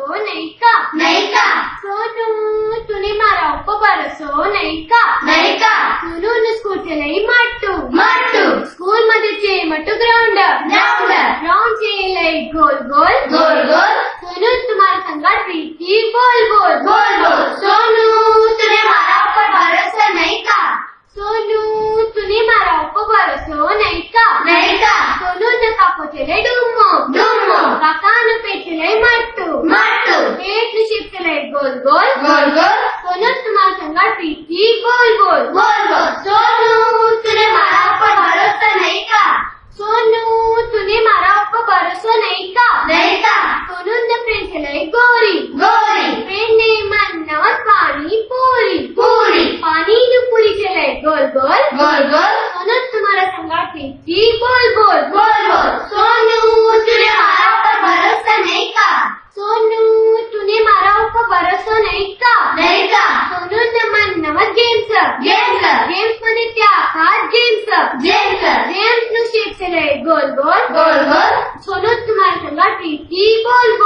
बरसो नहीं का सोनू तूने मारा उप्पर बरसो नहीं का सोनू ने स्कूल चलाई मट्टू स्कूल मध्ये चेमटू ग्राउंड चेलाई गोल सोनू तुम्हारा संगात प्रीती बोल सोनू तूने मारा उप्पर बरसो नहीं का सोनू तूने मारा उप्पर बरसो नहीं का सोनू ने काको चले डुम्मो काकानु पे चले मट्टू पेट ने शिप चले गोल सोनू तुम्हारा संगात प्रीती बोल सोनू तूने मारा उप्पर बरसो नहीं का सोनू तूने मारा उप्पर बरसो नहीं का सोनू ने फ्रेंड चले गोरी फ्रेंड ने मन्नत पानी पूरी पानी ने पूरी चले गोल सोनू तुम्हारा संगात प्रीती बोल सोनू तूने मारा उप्पर बरसो नहीं का सोनू तूने मारा उप्पर बरसो नहीं का सोनू ने मन्नत गेम्स मध्ये त्या जेम्स नु शेप चले गोल सोनू तुम्हारा संगात प्रीती बोल